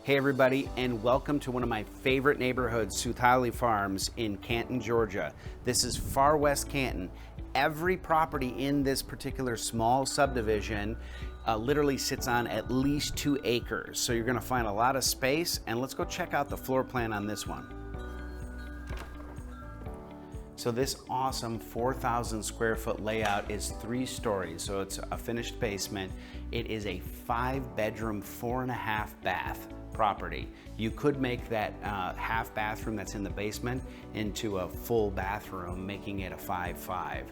Hey everybody, and welcome to one of my favorite neighborhoods, Sutali Farms in Canton, Georgia. This is far west Canton. Every property in this particular small subdivision literally sits on at least 2 acres. So you're gonna find a lot of space, and let's go check out the floor plan on this one. So this awesome 4,000 square foot layout is 3 stories, so it's a finished basement. It is a 5-bedroom, 4.5 bath property. You could make that half bathroom that's in the basement into a full bathroom, making it a 5.5.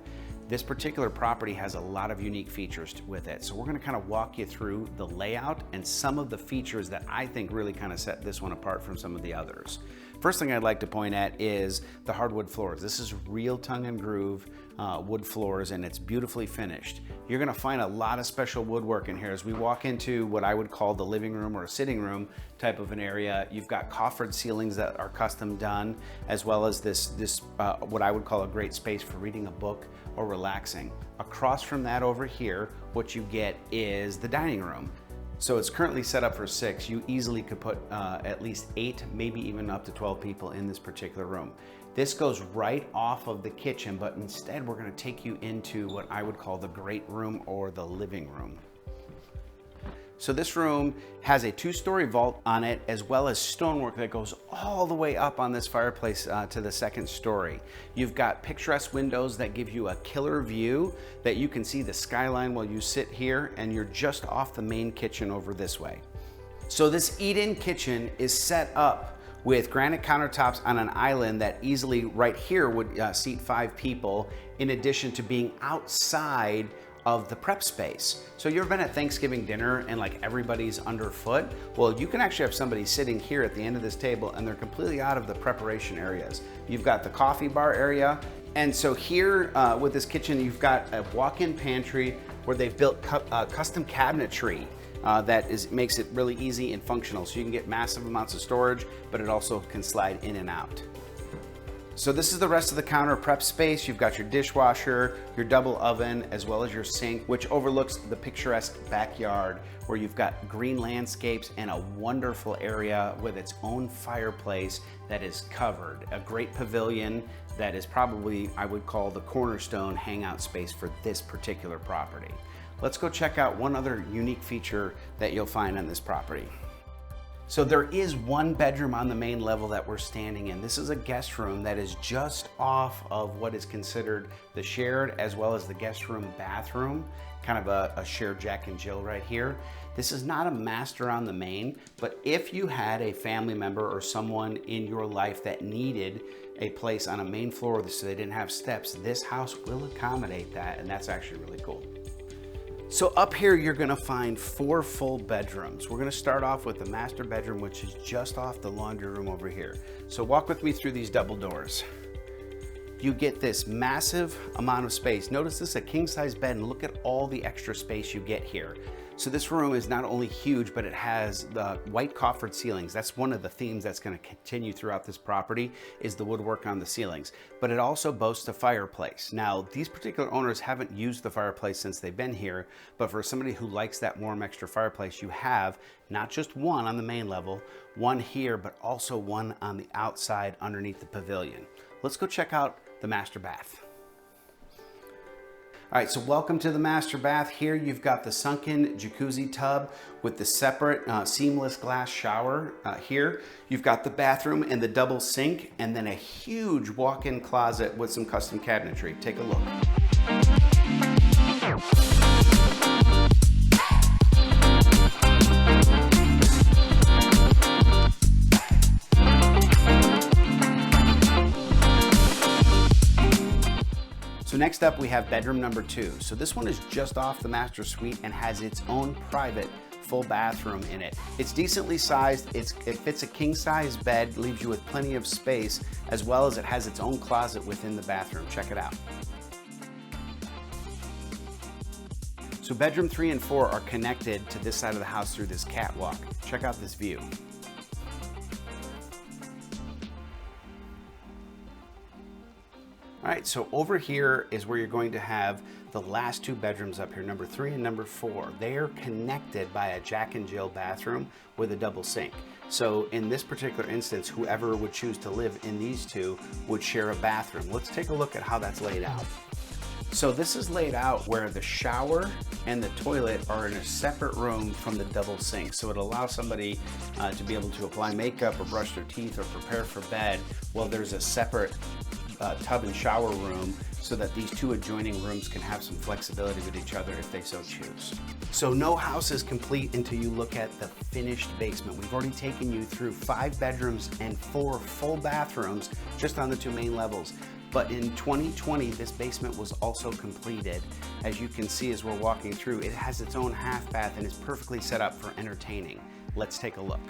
This particular property has a lot of unique features with it. So we're gonna kind of walk you through the layout and some of the features that I think really kind of set this one apart from some of the others. First thing I'd like to point at is the hardwood floors. This is real tongue and groove wood floors, and it's beautifully finished. You're gonna find a lot of special woodwork in here. As we walk into what I would call the living room or a sitting room type of an area, you've got coffered ceilings that are custom done, as well as this what I would call a great space for reading a book or relaxing. Across from that over here, what you get is the dining room. So it's currently set up for 6. You easily could put at least 8, maybe even up to 12 people in this particular room. This goes right off of the kitchen, but instead we're gonna take you into what I would call the great room or the living room. So this room has a 2-story vault on it, as well as stonework that goes all the way up on this fireplace to the 2nd story. You've got picturesque windows that give you a killer view that you can see the skyline while you sit here, and you're just off the main kitchen over this way. So this eat-in kitchen is set up with granite countertops on an island that easily right here would seat 5 people, in addition to being outside of the prep space. So you've been at Thanksgiving dinner and like everybody's underfoot? Well, you can actually have somebody sitting here at the end of this table and they're completely out of the preparation areas. You've got the coffee bar area. And so here with this kitchen, you've got a walk-in pantry where they've built custom cabinetry that makes it really easy and functional. So you can get massive amounts of storage, but it also can slide in and out. So this is the rest of the counter prep space. You've got your dishwasher, your double oven, as well as your sink, which overlooks the picturesque backyard where you've got green landscapes and a wonderful area with its own fireplace that is covered. A great pavilion that is probably, I would call, the cornerstone hangout space for this particular property. Let's go check out one other unique feature that you'll find on this property. So there is 1 bedroom on the main level that we're standing in. This is a guest room that is just off of what is considered the shared as well as the guest room bathroom, kind of a shared Jack and Jill right here. This is not a master on the main, but if you had a family member or someone in your life that needed a place on a main floor so they didn't have steps, this house will accommodate that, and that's actually really cool. So up here, you're gonna find 4 full bedrooms. We're gonna start off with the master bedroom, which is just off the laundry room over here. So walk with me through these double doors. You get this massive amount of space. Notice this is a king-size bed, and look at all the extra space you get here. So this room is not only huge, but it has the white coffered ceilings. That's one of the themes that's gonna continue throughout this property, is the woodwork on the ceilings. But it also boasts a fireplace. Now, these particular owners haven't used the fireplace since they've been here, but for somebody who likes that warm extra fireplace, you have not just 1 on the main level, 1 here, but also 1 on the outside underneath the pavilion. Let's go check out the master bath. All right, so welcome to the master bath. Here you've got the sunken jacuzzi tub with the separate seamless glass shower here. You've got the bathroom and the double sink, and then a huge walk-in closet with some custom cabinetry. Take a look. So next up, we have bedroom number 2. So this one is just off the master suite and has its own private full bathroom in it. It's decently sized, it fits a king-size bed, leaves you with plenty of space, as well as it has its own closet within the bathroom. Check it out. So bedroom 3 and 4 are connected to this side of the house through this catwalk. Check out this view. All right, so over here is where you're going to have the last two bedrooms up here, number 3 and number 4, they are connected by a Jack and Jill bathroom with a double sink. So in this particular instance, whoever would choose to live in these two would share a bathroom. Let's take a look at how that's laid out. So this is laid out where the shower and the toilet are in a separate room from the double sink. So it allows somebody to be able to apply makeup or brush their teeth or prepare for bed while there's a separate tub and shower room, so that these two adjoining rooms can have some flexibility with each other if they so choose. So no house is complete until you look at the finished basement. We've already taken you through 5 bedrooms and 4 full bathrooms just on the 2 main levels. But in 2020, this basement was also completed. As you can see as we're walking through, it has its own half bath and is perfectly set up for entertaining. Let's take a look.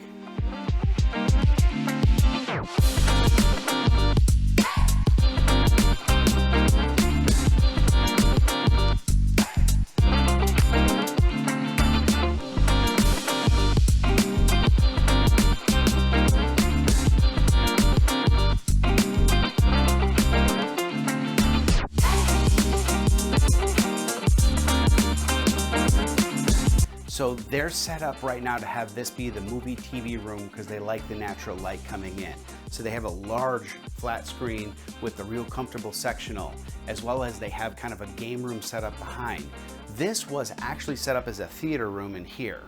So they're set up right now to have this be the movie TV room because they like the natural light coming in. So they have a large flat screen with a real comfortable sectional, as well as they have kind of a game room set up behind. This was actually set up as a theater room in here,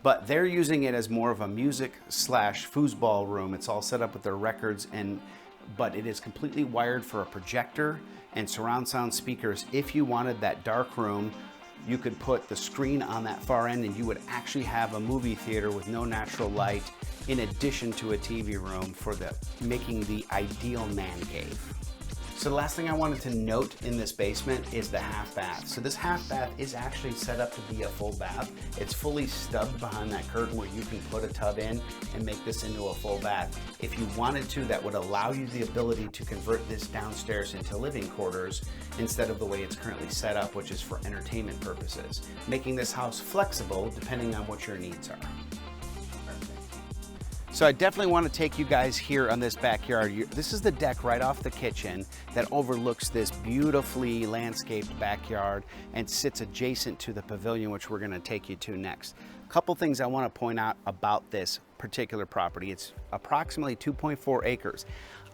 but they're using it as more of a music / foosball room. It's all set up with their records, but it is completely wired for a projector and surround sound speakers. If you wanted that dark room, you could put the screen on that far end and you would actually have a movie theater with no natural light in addition to a TV room for making the ideal man cave. So the last thing I wanted to note in this basement is the half bath. So this half bath is actually set up to be a full bath. It's fully stubbed behind that curtain where you can put a tub in and make this into a full bath. If you wanted to, that would allow you the ability to convert this downstairs into living quarters instead of the way it's currently set up, which is for entertainment purposes, making this house flexible depending on what your needs are. So I definitely want to take you guys here on this backyard. This is the deck right off the kitchen that overlooks this beautifully landscaped backyard and sits adjacent to the pavilion, which we're going to take you to next. A couple things I want to point out about this particular property. It's approximately 2.4 acres.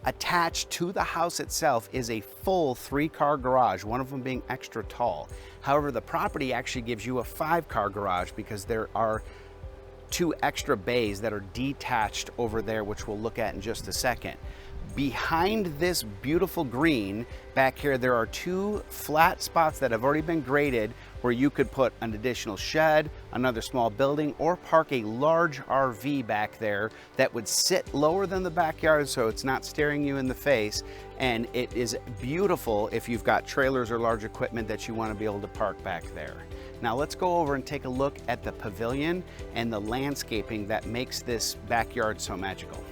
Attached to the house itself is a full 3-car garage, one of them being extra tall. However, the property actually gives you a 5-car garage because there are 2 extra bays that are detached over there, which we'll look at in just a second. Behind this beautiful green back here, there are 2 flat spots that have already been graded where you could put an additional shed, another small building, or park a large RV back there that would sit lower than the backyard so it's not staring you in the face. And it is beautiful if you've got trailers or large equipment that you want to be able to park back there. Now let's go over and take a look at the pavilion and the landscaping that makes this backyard so magical.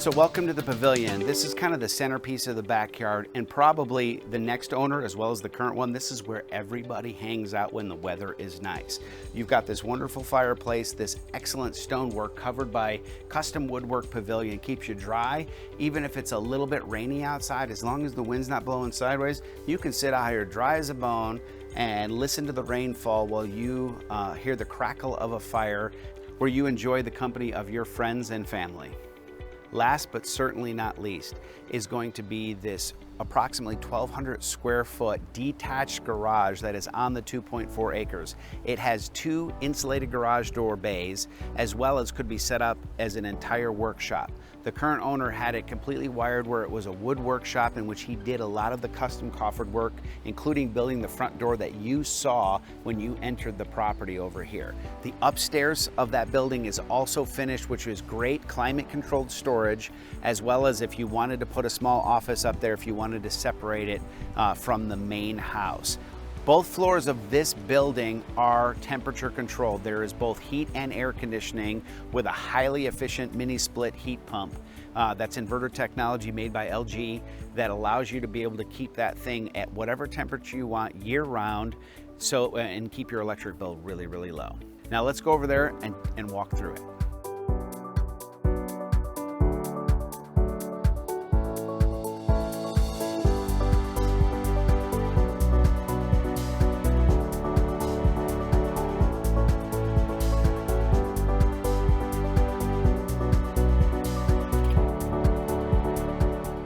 So welcome to the Pavilion. This is kind of the centerpiece of the backyard, and probably the next owner as well as the current one, this is where everybody hangs out when the weather is nice. You've got this wonderful fireplace, this excellent stonework covered by custom woodwork pavilion, keeps you dry. Even if it's a little bit rainy outside, as long as the wind's not blowing sideways, you can sit out here dry as a bone and listen to the rainfall while you hear the crackle of a fire, where you enjoy the company of your friends and family. Last but certainly not least is going to be this approximately 1,200 square foot detached garage that is on the 2.4 acres. It has 2 insulated garage door bays, as well as could be set up as an entire workshop. The current owner had it completely wired where it was a wood workshop in which he did a lot of the custom coffered work, including building the front door that you saw when you entered the property over here. The upstairs of that building is also finished, which is great climate controlled storage, as well as if you wanted to put a small office up there, if you wanted to separate it from the main house. Both floors of this building are temperature controlled. There is both heat and air conditioning with a highly efficient mini split heat pump. That's inverter technology made by LG that allows you to be able to keep that thing at whatever temperature you want year round, and keep your electric bill really, really low. Now let's go over there and walk through it.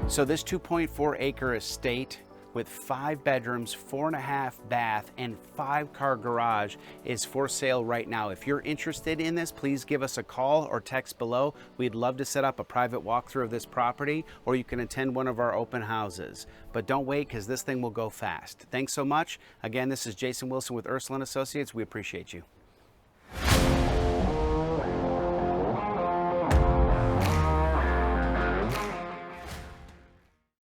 So this 2.4 acre estate with 5 bedrooms, 4.5 bath, and 5-car garage is for sale right now. If you're interested in this, please give us a call or text below. We'd love to set up a private walkthrough of this property, or you can attend one of our open houses. But don't wait, because this thing will go fast. Thanks so much. Again, this is Jason Wilson with Ursuline Associates. We appreciate you.